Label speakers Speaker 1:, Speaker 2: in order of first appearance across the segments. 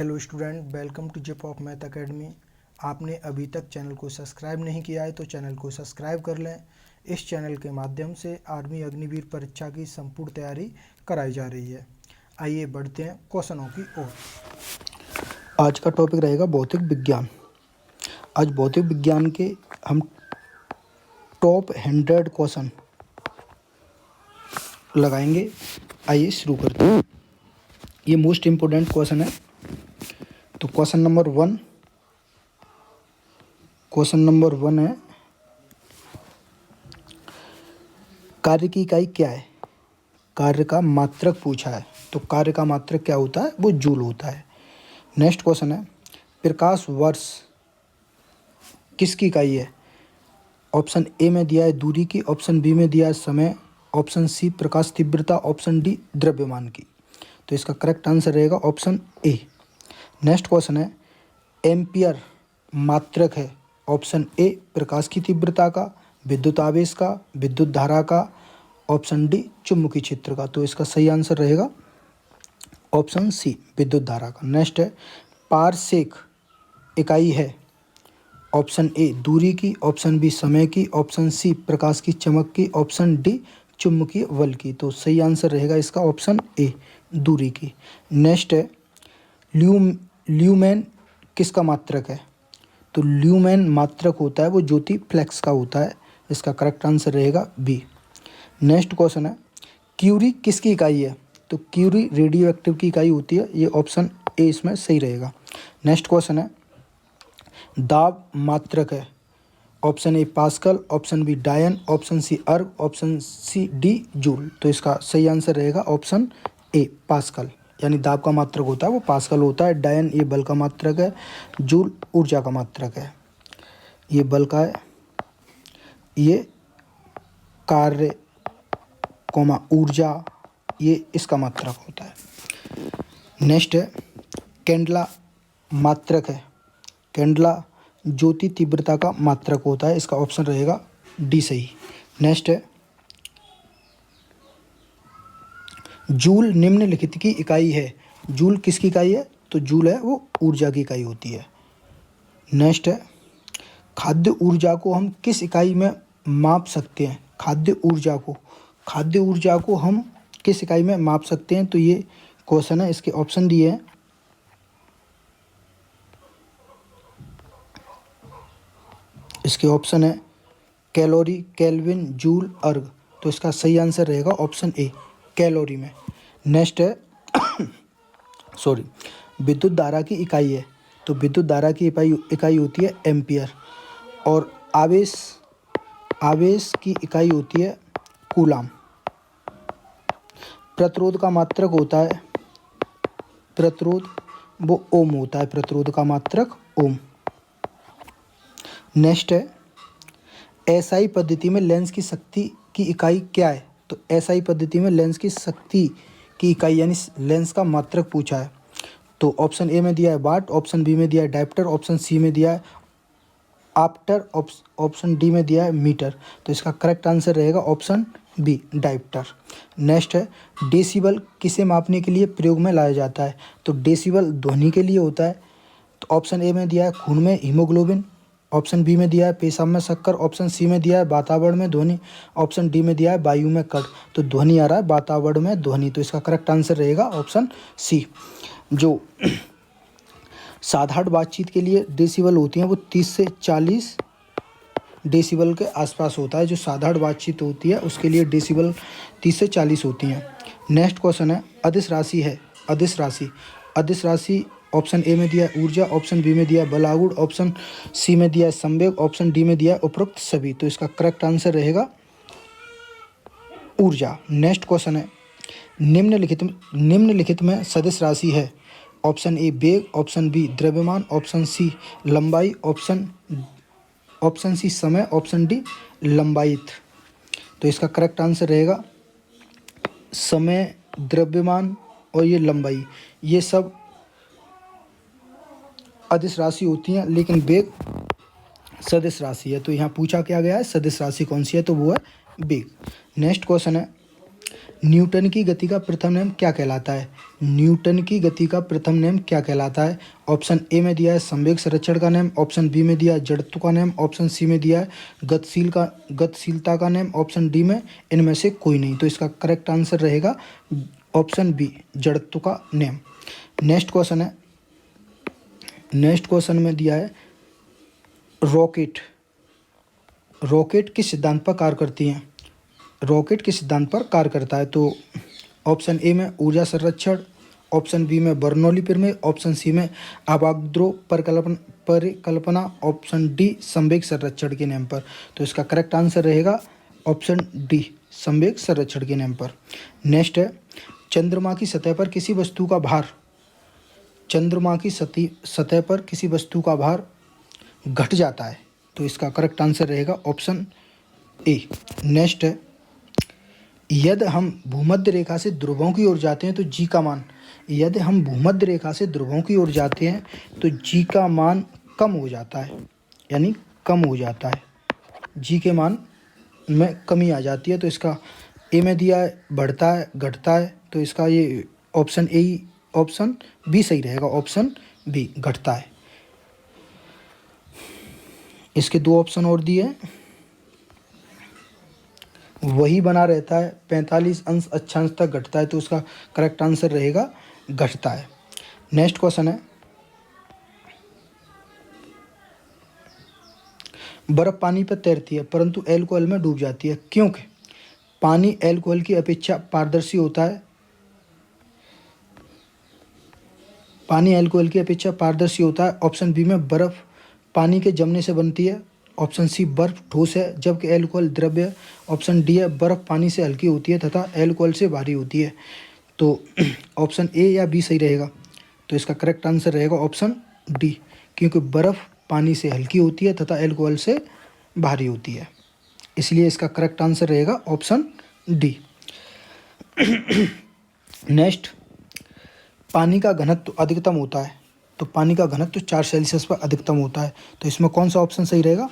Speaker 1: Hello student, welcome to जेप of math academy. आपने अभी तक चैनल को सब्सक्राइब नहीं किया है तो चैनल को सब्सक्राइब कर लें। इस चैनल के माध्यम से आर्मी अग्निवीर परीक्षा की संपूर्ण तैयारी कराई जा रही है। आइए बढ़ते हैं क्वेश्चनों की ओर। आज का टॉपिक रहेगा भौतिक विज्ञान। आज भौतिक विज्ञान के हम टॉप 100 क्वेश्चन लगाएंगे। आइए शुरू करते हैं। ये मोस्ट इम्पोर्टेंट क्वेश्चन है। तो क्वेश्चन नंबर वन है, कार्य की इकाई क्या है? कार्य का मात्रक पूछा है। तो कार्य का मात्रक क्या होता है? वो जूल होता है। नेक्स्ट क्वेश्चन है, प्रकाश वर्ष किसकी इकाई है? ऑप्शन ए में दिया है दूरी की, ऑप्शन बी में दिया है समय, ऑप्शन सी प्रकाश तीव्रता, ऑप्शन डी द्रव्यमान की। तो इसका करेक्ट आंसर रहेगा ऑप्शन ए। नेक्स्ट क्वेश्चन है, एम्पियर मात्रक है। ऑप्शन ए प्रकाश की तीव्रता का, विद्युत आवेश का, विद्युत धारा का, ऑप्शन डी चुंबकीय क्षेत्र का। तो इसका सही आंसर रहेगा ऑप्शन सी विद्युत धारा का। नेक्स्ट है, पारसेक इकाई है। ऑप्शन ए दूरी की, ऑप्शन बी समय की, ऑप्शन सी प्रकाश की चमक की, ऑप्शन डी चुंबकीय बल की। तो सही आंसर रहेगा इसका ऑप्शन ए दूरी की। नेक्स्ट है, ल्यूमेन किसका मात्रक है? तो ल्यूमेन मात्रक होता है वो ज्योति फ्लेक्स का होता है। इसका करेक्ट आंसर रहेगा बी। नेक्स्ट क्वेश्चन है, क्यूरी किसकी इकाई है? तो क्यूरी रेडियो एक्टिव की इकाई होती है। ये ऑप्शन ए इसमें सही रहेगा। नेक्स्ट क्वेश्चन है, दाब मात्रक है। Option A pascal, option B dyne, option C erg, option C D joule. तो इसका सही आंसर रहेगा ऑप्शन ए पास्कल। यानी दाब का मात्रक होता है वो पास्कल होता है। डायन ये बल का मात्रक है, जूल ऊर्जा का मात्रक है। ये बल का है, ये कार्य ऊर्जा ये इसका मात्रक होता है। नेक्स्ट है, कैंडला मात्रक है। कैंडला ज्योति तीव्रता का मात्रक होता है। इसका ऑप्शन रहेगा डी सही। नेक्स्ट है, जूल निम्नलिखित की इकाई है। जूल किसकी इकाई है? तो जूल है वो ऊर्जा की इकाई होती है। नेक्स्ट है, खाद्य ऊर्जा को हम किस इकाई में माप सकते हैं? खाद्य ऊर्जा को हम किस इकाई में माप सकते हैं? तो ये क्वेश्चन है, इसके ऑप्शन दिए हैं। इसके ऑप्शन है कैलोरी, केल्विन, जूल, अर्ग। तो इसका सही आंसर रहेगा ऑप्शन ए कैलोरी में। नेक्स्ट है विद्युत धारा की इकाई है। तो विद्युत धारा की इकाई होती है एम्पियर। और आवेश की इकाई होती है कूलाम। प्रतिरोध का मात्रक होता है, वो ओम होता है। प्रतिरोध का मात्रक ओम। नेक्स्ट है, एसआई पद्धति में लेंस की शक्ति की इकाई क्या है? तो एसआई पद्धति में लेंस की शक्ति की इकाई यानी लेंस का मात्रक पूछा है। तो ऑप्शन ए में दिया है वाट, ऑप्शन बी में दिया है डायप्टर, ऑप्शन सी में दिया है आप्टर, ऑप्शन डी में दिया है मीटर। तो इसका करेक्ट आंसर रहेगा ऑप्शन बी डायप्टर। नेक्स्ट है, डेसिबल किसे मापने के लिए प्रयोग में लाया जाता है? तो डेसिबल ध्वनि के लिए होता है। तो ऑप्शन ए में दिया है खून में हीमोग्लोबिन, ऑप्शन बी में दिया है पेशाब में शक्कर, ऑप्शन सी में दिया है वातावरण में ध्वनि, ऑप्शन डी में दिया है वायु में कण। तो ध्वनि आ रहा है वातावरण में ध्वनि। तो इसका करेक्ट आंसर रहेगा ऑप्शन सी। जो साधारण बातचीत के लिए डेसिबल होती हैं वो 30 से 40 डेसिबल के आसपास होता है। जो साधारण बातचीत होती है उसके लिए डेसिबल 30 से 40 होती हैं। नेक्स्ट क्वेश्चन है, अदिश राशि है। अदिश राशि ऑप्शन ए में दिया है ऊर्जा, ऑप्शन बी में दिया है बलागुण, ऑप्शन सी में दिया है संवेग, ऑप्शन डी में दिया है उपरोक्त सभी। तो इसका करेक्ट आंसर रहेगा ऊर्जा। नेक्स्ट क्वेश्चन है, निम्नलिखित में सदिश राशि है। ऑप्शन ए वेग, ऑप्शन बी द्रव्यमान, ऑप्शन सी लंबाई, ऑप्शन सी समय, ऑप्शन डी लंबायित। तो इसका करेक्ट आंसर रहेगा समय, द्रव्यमान और ये लंबाई, ये सब अदिश राशि होती हैं, लेकिन वेग सदिश राशि है। तो यहाँ पूछा क्या गया है सदिश राशि कौन सी है? तो वो है वेग। नेक्स्ट क्वेश्चन है, न्यूटन की गति का प्रथम नियम क्या कहलाता है? न्यूटन की गति का प्रथम नियम क्या कहलाता है? ऑप्शन ए में दिया है संवेग संरक्षण का नियम, ऑप्शन बी में दिया है जड़त्व का नियम, ऑप्शन सी में दिया है गतिशीलता का नियम, ऑप्शन डी में इनमें से कोई नहीं। तो इसका करेक्ट आंसर रहेगा ऑप्शन बी, जड़त्व का नियम। नेक्स्ट क्वेश्चन में दिया है रॉकेट किस सिद्धांत पर कार्य करती है? रॉकेट किस सिद्धांत पर कार्य करता है? तो ऑप्शन ए में ऊर्जा संरक्षण, ऑप्शन बी में बर्नौली प्रमेय, ऑप्शन सी में अवागाद्रो परिकल्पना, ऑप्शन डी संवेग संरक्षण के नियम पर। तो इसका करेक्ट आंसर रहेगा ऑप्शन डी, संवेग संरक्षण के नियम पर। नेक्स्ट है चंद्रमा की सतह पर किसी वस्तु का भार घट जाता है। तो इसका करेक्ट आंसर रहेगा ऑप्शन ए। नेक्स्ट है यदि हम भूमध्य रेखा से ध्रुवों की ओर जाते हैं तो जी का मान, यदि हम भूमध्य रेखा से ध्रुवों की ओर जाते हैं तो जी का मान कम हो जाता है, यानी कम हो जाता है, जी के मान में कमी आ जाती है। तो इसका ए में दिया है बढ़ता है घटता है, तो इसका ये ऑप्शन ए, ऑप्शन बी सही रहेगा, ऑप्शन बी घटता है। इसके दो ऑप्शन और दिए हैं, वही बना रहता है 45 अंश अक्षांश तक घटता है। तो उसका करेक्ट आंसर रहेगा घटता है। नेक्स्ट क्वेश्चन है बर्फ पानी पर तैरती है परंतु एल्कोहल में डूब जाती है, क्योंकि पानी एल्कोहल की अपेक्षा पारदर्शी होता है। पानी एल्कोहल की अपेक्षा पारदर्शी होता है। ऑप्शन बी में बर्फ पानी के जमने से बनती है, ऑप्शन सी बर्फ ठोस है जबकि एल्कोहल द्रव्य है, ऑप्शन डी है बर्फ पानी से हल्की होती है तथा एल्कोहल से भारी होती है। तो ऑप्शन ए या बी सही रहेगा। तो इसका करेक्ट आंसर रहेगा ऑप्शन डी, क्योंकि बर्फ पानी से हल्की होती है तथा एल्कोहल से भारी होती है, इसलिए इसका करेक्ट आंसर रहेगा ऑप्शन डी। नेक्स्ट पानी का घनत्व अधिकतम होता है, तो पानी का घनत्व 4 सेल्सियस पर अधिकतम होता है। तो इसमें कौन सा ऑप्शन सही रहेगा?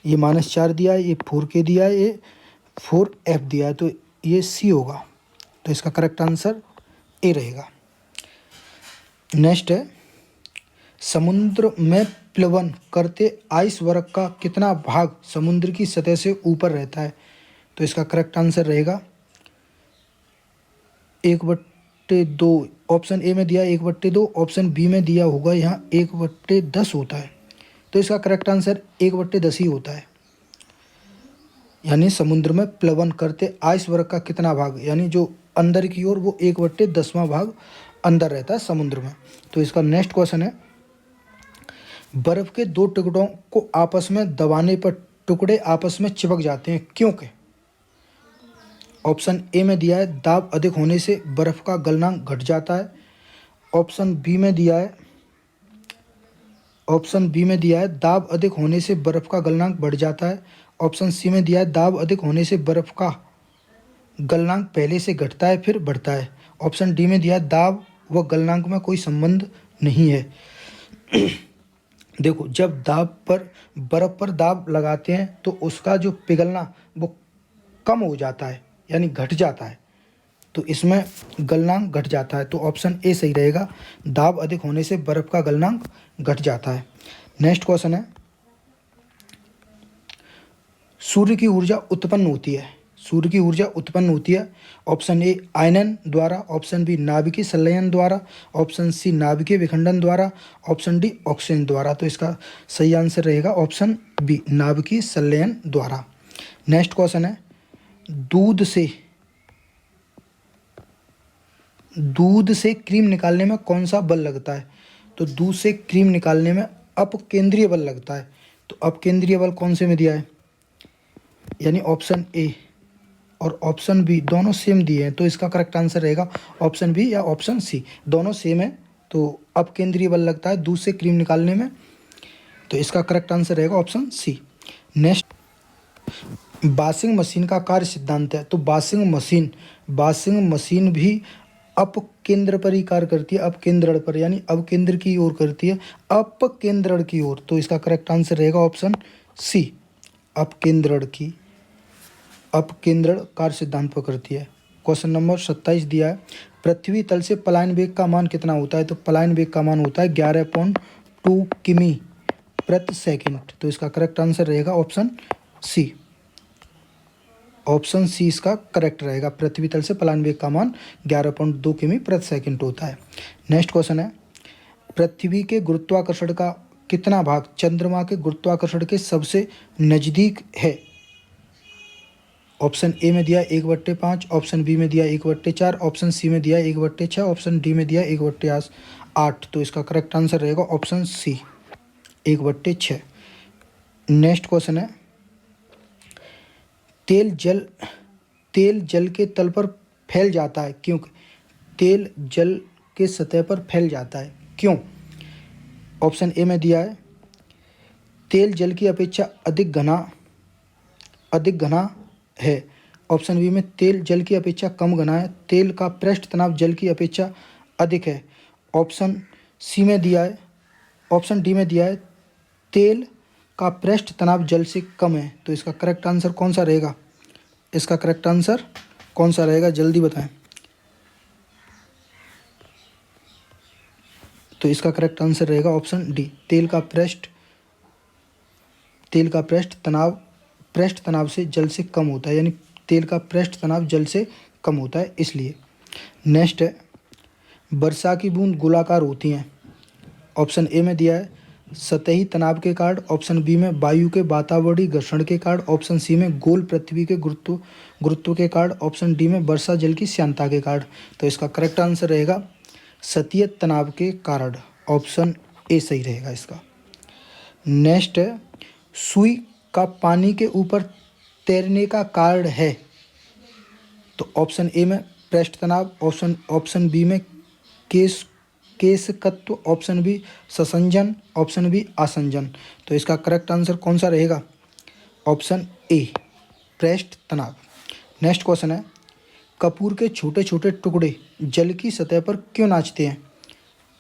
Speaker 1: ये -4 दिया है, ये 4K दिया है, ये 4F दिया है, तो ये सी होगा। तो इसका करेक्ट आंसर ए रहेगा। नेक्स्ट है समुद्र में प्लवन करते आइस वर्ग का कितना भाग समुद्र की सतह से ऊपर रहता है? तो इसका करेक्ट आंसर रहेगा 1/2। ऑप्शन ए में दिया 1/2, ऑप्शन बी में दिया होगा यहाँ 1/10 होता है। तो इसका करेक्ट आंसर 1/10 ही होता है। यानी समुद्र में प्लवन करते आइस वर्ग का कितना भाग, यानी जो अंदर की ओर, वो 1/10वां भाग अंदर रहता है समुद्र में। तो इसका नेक्स्ट क्वेश्चन है बर्फ के 2 टुकड़ों को आपस में दबाने पर टुकड़े आपस में चिपक जाते हैं, क्योंकि ऑप्शन ए में दिया है दाब अधिक होने से बर्फ का गलनांक घट जाता है, ऑप्शन बी में दिया है दाब अधिक होने से बर्फ का गलनांक बढ़ जाता है, ऑप्शन सी में दिया है दाब अधिक होने से बर्फ का गलनांक पहले से घटता है फिर बढ़ता है, ऑप्शन डी में दिया है दाब व गलनांक में कोई संबंध नहीं है। देखो, जब बर्फ पर दाब लगाते हैं तो उसका जो पिघलना वो कम हो जाता है, यानी घट जाता है, तो इसमें गलनांक घट जाता है। तो ऑप्शन ए सही रहेगा, दाब अधिक होने से बर्फ का गलनांक घट जाता है। नेक्स्ट क्वेश्चन है सूर्य की ऊर्जा उत्पन्न होती है। ऑप्शन ए आयनन द्वारा, ऑप्शन बी नाभिकीय संलयन द्वारा, ऑप्शन सी नाभिकीय विखंडन द्वारा, ऑप्शन डी ऑक्सीजन द्वारा। तो इसका सही आंसर रहेगा ऑप्शन बी, नाभिकीय संलयन द्वारा। नेक्स्ट क्वेश्चन है दूध से क्रीम निकालने में कौन सा बल लगता है? तो दूध से क्रीम निकालने में अपकेंद्रीय बल लगता है। तो अपकेंद्रीय बल कौन से में दिया है? यानी ऑप्शन ए और ऑप्शन बी दोनों सेम दिए हैं, तो इसका करेक्ट आंसर रहेगा ऑप्शन बी या ऑप्शन सी, दोनों सेम है। तो अपकेंद्रीय बल लगता है दूध से क्रीम निकालने में, तो इसका करेक्ट आंसर रहेगा option C. Next washing machine का कार्य सिद्धांत है। तो वॉशिंग मशीन भी अपकेंद्र पर ही कार्य करती है, अपकेंद्रण पर, यानी अवकेंद्र की ओर करती है, अपकेंद्रण की ओर। तो इसका करेक्ट आंसर रहेगा ऑप्शन सी, अपकेंद्रण कार्य सिद्धांत पर करती है। क्वेश्चन नंबर 27 दिया है, पृथ्वी तल से पलायन वेग का मान कितना होता है? तो पलायन वेग का मान होता है 11.2 किमी प्रति सेकंड। तो इसका करेक्ट आंसर रहेगा ऑप्शन सी। ऑप्शन सी इसका करेक्ट रहेगा। पृथ्वी तल से पलायन वेग का मान 11.2 किमी प्रति सेकंड होता है। नेक्स्ट क्वेश्चन है, पृथ्वी के गुरुत्वाकर्षण का कितना भाग चंद्रमा के गुरुत्वाकर्षण के सबसे नज़दीक है? ऑप्शन ए में दिया 1/5, ऑप्शन बी में दिया 1/4, ऑप्शन सी में दिया 1/6, ऑप्शन डी में दिया 1/8। तो इसका करेक्ट आंसर रहेगा ऑप्शन सी 1/6। नेक्स्ट क्वेश्चन है, तेल जल के तल पर फैल जाता है क्यों? तेल जल के सतह पर फैल जाता है क्यों? ऑप्शन ए में दिया है, तेल जल की अपेक्षा अधिक घना है। ऑप्शन बी में तेल जल की अपेक्षा कम घना है। तेल का पृष्ठ तनाव जल की अपेक्षा अधिक है। ऑप्शन सी में दिया है, ऑप्शन डी में दिया है, तेल का पृष्ठ तनाव जल से कम है। तो इसका करेक्ट आंसर कौन सा रहेगा? इसका करेक्ट आंसर कौन सा रहेगा, जल्दी बताएं। तो इसका करेक्ट आंसर रहेगा ऑप्शन डी, तेल का पृष्ठ तनाव से जल से कम होता है, यानी तेल का पृष्ठ तनाव जल से कम होता है इसलिए। नेक्स्ट है, वर्षा की बूंद गोलाकार होती हैं। ऑप्शन ए में दिया है सतही तनाव के कारण, ऑप्शन बी में वायु के वातावरणीय घर्षण के कारण, ऑप्शन सी में गोल पृथ्वी के गुरुत्व के कारण, ऑप्शन डी में वर्षा जल की श्यानता के कारण। तो इसका करेक्ट आंसर रहेगा सतही तनाव के कारण, ऑप्शन ए सही रहेगा इसका। नेक्स्ट है, सुई का पानी के ऊपर तैरने का कारण है। तो ऑप्शन ए में पृष्ठ तनाव, ऑप्शन बी में केशकत्व, ऑप्शन बी ससंजन, ऑप्शन बी आसंजन। तो इसका करेक्ट आंसर कौन सा रहेगा? ऑप्शन ए पृष्ठ तनाव। नेक्स्ट क्वेश्चन है, कपूर के छोटे छोटे टुकड़े जल की सतह पर क्यों नाचते हैं?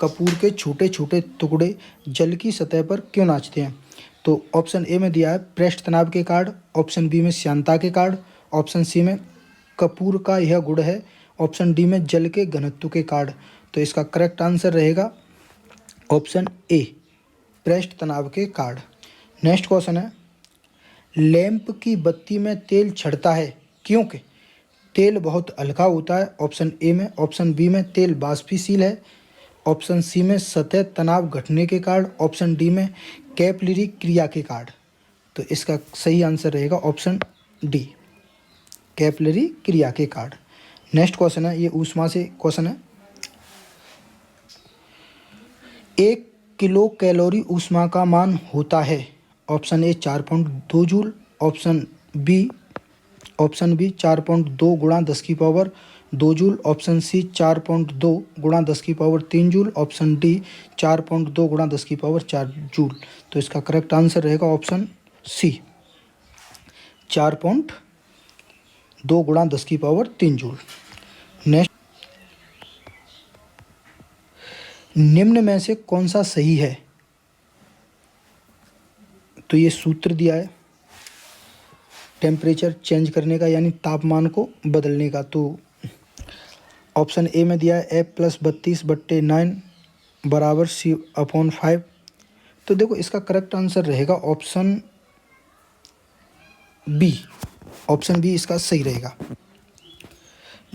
Speaker 1: कपूर के छोटे छोटे टुकड़े जल की सतह पर क्यों नाचते हैं? तो ऑप्शन ए में दिया है पृष्ठ तनाव के कारण, ऑप्शन बी में श्यानता के कारण, ऑप्शन सी में कपूर का यह गुण है, ऑप्शन डी में जल के घनत्व के कारण। तो इसका करेक्ट आंसर रहेगा ऑप्शन ए पृष्ठ तनाव के कारण। नेक्स्ट क्वेश्चन है, लैंप की बत्ती में तेल छड़ता है क्योंकि तेल बहुत हल्का होता है। ऑप्शन ए में, ऑप्शन बी में तेल वाष्पशील है, ऑप्शन सी में सतह तनाव घटने के कारण, ऑप्शन डी में कैपिलरी क्रिया के कारण। तो इसका सही आंसर रहेगा ऑप्शन डी कैपिलरी क्रिया के कारण। नेक्स्ट क्वेश्चन है, ये ऊष्मा से क्वेश्चन है, 1 किलो कैलोरी ऊष्मा का मान होता है। Option A 4.2 joule, option B 4.2 गुणा 10 की पावर 2 जूल, ऑप्शन सी 4.2 गुणा 10 की पावर 3 जूल, ऑप्शन डी 4.2 गुणा 10 की पावर 4 जूल। तो इसका करेक्ट आंसर रहेगा ऑप्शन सी 4.2 गुणा 10 की पावर 3 जूल। नेक्स्ट, निम्न में से कौन सा सही है? तो ये सूत्र दिया है टेम्परेचर चेंज करने का, यानी तापमान को बदलने का। तो ऑप्शन ए में दिया है F+32/9 बराबर C/5। तो देखो इसका करेक्ट आंसर रहेगा ऑप्शन बी। ऑप्शन बी इसका सही रहेगा।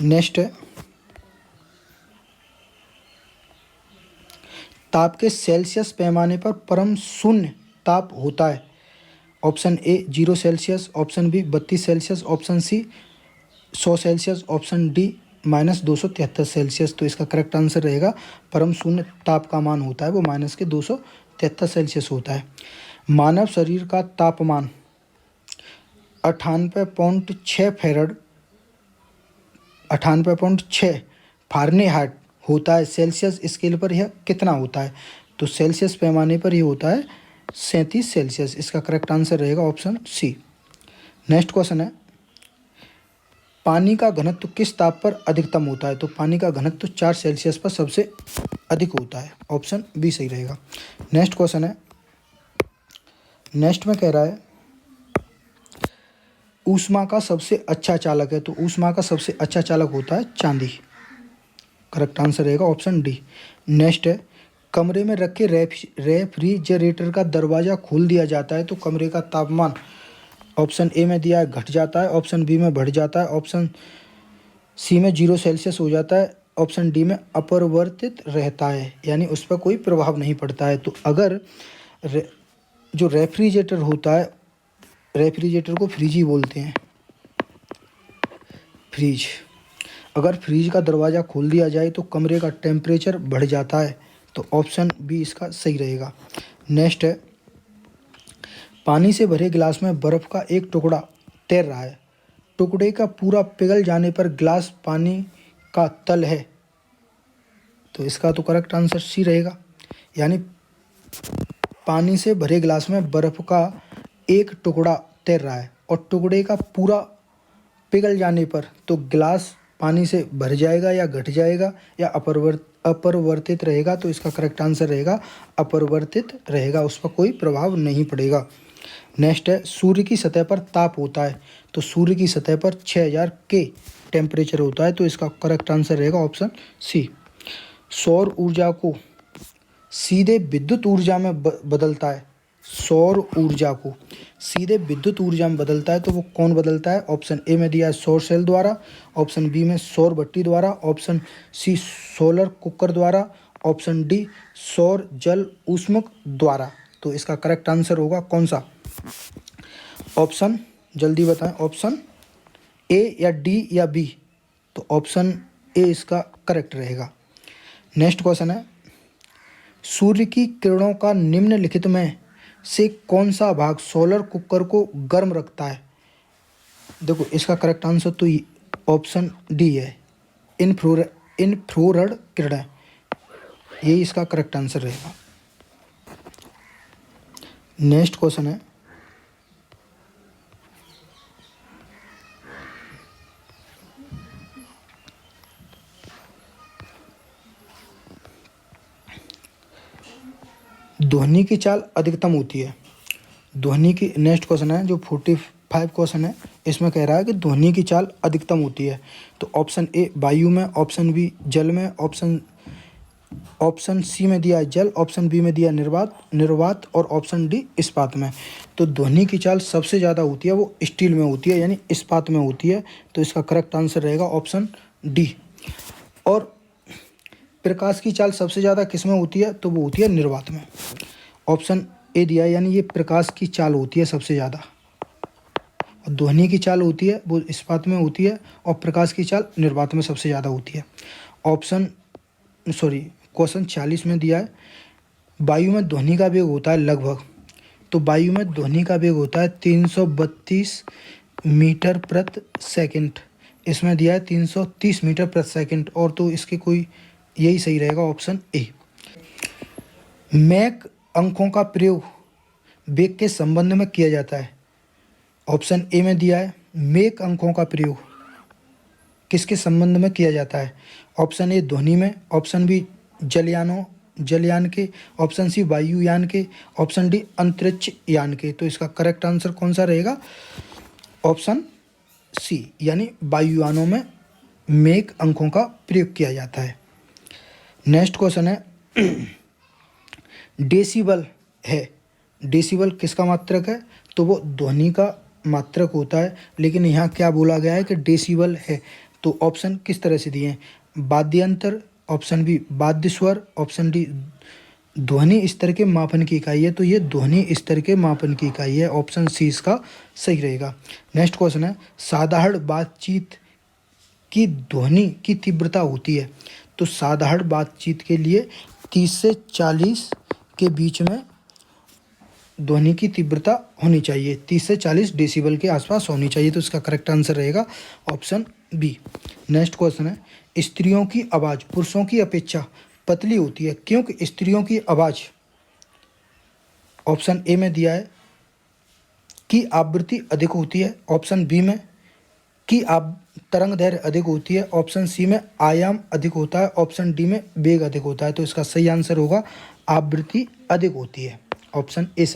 Speaker 1: नेक्स्ट है, ताप के सेल्सियस पैमाने पर परम शून्य ताप होता है। Option A 0 Celsius, option B 32 Celsius, option C 100 Celsius, option D -273 Celsius. तो इसका करेक्ट आंसर रहेगा परम शून्य ताप का मान होता है वो -273 सेल्सियस होता है। मानव शरीर का तापमान 98.6 फ़ारेनहाइट होता है। सेल्सियस स्केल पर यह कितना होता है? तो सेल्सियस पैमाने पर यह होता है 37 सेल्सियस। इसका करेक्ट आंसर रहेगा ऑप्शन सी। नेक्स्ट क्वेश्चन है, पानी का घनत्व किस ताप पर अधिकतम होता है? तो पानी का घनत्व 4 सेल्सियस पर सबसे अधिक होता है। ऑप्शन बी सही रहेगा। नेक्स्ट क्वेश्चन है, नेक्स्ट में कह रहा है ऊष्मा का सबसे अच्छा चालक है, तो ऊष्मा का सबसे अच्छा चालक होता है चांदी। करेक्ट आंसर रहेगा ऑप्शन डी। नेक्स्ट है, कमरे में रखे रेफ्रिजरेटर का दरवाज़ा खोल दिया जाता है तो कमरे का तापमान ऑप्शन ए में दिया है घट जाता है, ऑप्शन बी में बढ़ जाता है, ऑप्शन सी में 0 सेल्सियस हो जाता है, ऑप्शन डी में अपरिवर्तित रहता है, यानी उस पर कोई प्रभाव नहीं पड़ता है। तो अगर जो रेफ्रिजरेटर होता है, रेफ्रिजरेटर को फ्रिज ही बोलते हैं, फ्रिज, अगर फ्रिज का दरवाज़ा खोल दिया जाए तो कमरे का टेम्परेचर बढ़ जाता है, तो ऑप्शन बी इसका सही रहेगा। नेक्स्ट है, पानी से भरे गिलास में बर्फ़ का एक टुकड़ा तैर रहा है, टुकड़े का पूरा पिघल जाने पर गिलास पानी का तल है, तो इसका तो करेक्ट आंसर सी रहेगा। यानी पानी से भरे गिलास में बर्फ़ का एक टुकड़ा तैर रहा है और टुकड़े का पूरा पिघल जाने पर तो गिलास पानी से भर जाएगा या घट जाएगा या अपरिवर्तित रहेगा, तो इसका करेक्ट आंसर रहेगा अपरिवर्तित रहेगा, उस पर कोई प्रभाव नहीं पड़ेगा। नेक्स्ट है, सूर्य की सतह पर ताप होता है, तो सूर्य की सतह पर 6000 के टेम्परेचर होता है, तो इसका करेक्ट आंसर रहेगा ऑप्शन सी। सौर ऊर्जा को सीधे विद्युत ऊर्जा में बदलता है, सौर ऊर्जा को सीधे विद्युत ऊर्जा में बदलता है तो वो कौन बदलता है? ऑप्शन ए में दिया है सौर सेल द्वारा, ऑप्शन बी में सौर भट्टी द्वारा, ऑप्शन सी सोलर कुकर द्वारा, ऑप्शन डी सौर जल ऊष्मक द्वारा। तो इसका करेक्ट आंसर होगा कौन सा? ऑप्शन जल्दी बताएं, ऑप्शन ए या डी या बी? तो ऑप्शन ए इसका करेक्ट रहेगा। नेक्स्ट क्वेश्चन है, सूर्य की किरणों का निम्नलिखित में से कौन सा भाग सोलर कुकर को गर्म रखता है? देखो इसका करेक्ट आंसर तो ऑप्शन डी है, इन्फ्रारेड किरणें, यही इसका करेक्ट आंसर रहेगा। नेक्स्ट क्वेश्चन है, ध्वनि की चाल अधिकतम होती है, ध्वनि की, नेक्स्ट क्वेश्चन है जो 45 क्वेश्चन है, इसमें कह रहा है कि ध्वनि की चाल अधिकतम होती है, तो ऑप्शन ए वायु में, ऑप्शन बी जल में, ऑप्शन सी में दिया है जल, ऑप्शन बी में दिया निर्वात और ऑप्शन डी इस्पात में। तो ध्वनि की चाल सबसे ज़्यादा होती है वो स्टील में होती है, यानी इस्पात में होती है, तो इसका करेक्ट आंसर रहेगा ऑप्शन डी। और प्रकाश की चाल सबसे ज़्यादा किस में होती है? तो वो होती है निर्वात में, ऑप्शन ए दिया है, यानी ये प्रकाश की चाल होती है सबसे ज़्यादा। और ध्वनि की चाल होती है वो इस्पात में होती है और प्रकाश की चाल निर्वात में सबसे ज़्यादा होती है। क्वेश्चन 40 में दिया है, वायु में ध्वनि का वेग होता है लगभग, तो वायु में ध्वनि का वेग होता है 332 मीटर प्रति सेकंड, इसमें दिया है 330 मीटर प्रति सेकंड, और तो इसके कोई यही सही रहेगा ऑप्शन ए। मैक अंकों का प्रयोग वेग के संबंध में किया जाता है, ऑप्शन ए में दिया है मैक अंकों का प्रयोग किसके संबंध में किया जाता है? ऑप्शन ए ध्वनि में, ऑप्शन बी जलयान के, ऑप्शन सी वायुयान के, ऑप्शन डी अंतरिक्ष यान के। तो इसका करेक्ट आंसर कौन सा रहेगा? ऑप्शन सी, यानी वायुयानों में मैक अंकों का प्रयोग किया जाता है। नेक्स्ट क्वेश्चन है, डेसिबल है, डेसिबल किसका मात्रक है? तो वो ध्वनि का मात्रक होता है, लेकिन यहाँ क्या बोला गया है कि डेसिबल है, तो ऑप्शन किस तरह से दिए हैं? वाद्यंतर, ऑप्शन बी वाद्य स्वर, ऑप्शन डी ध्वनि स्तर के मापन की इकाई है, तो ये ध्वनि स्तर के मापन की इकाई है, ऑप्शन सी इसका सही रहेगा। नेक्स्ट क्वेश्चन है, साधारण बातचीत की ध्वनि की तीव्रता होती है, तो साधारण बातचीत के लिए 30 से 40 के बीच में ध्वनि की तीव्रता होनी चाहिए, 30 से 40 डेसिबल के आसपास होनी चाहिए, तो इसका करेक्ट आंसर रहेगा ऑप्शन बी। नेक्स्ट क्वेश्चन है, स्त्रियों की आवाज़ पुरुषों की अपेक्षा पतली होती है, क्योंकि स्त्रियों की आवाज़, ऑप्शन ए में दिया है कि आवृत्ति अधिक होती है, ऑप्शन बी में कि तरंग दैर्घ्य अधिक होती है, ऑप्शन सी में आयाम अधिक होता है, ऑप्शन डी में वेग अधिक होता है, तो इसका सही आंसर होगा आवृत्ति अधिक होती है, ऑप्शन ए सही।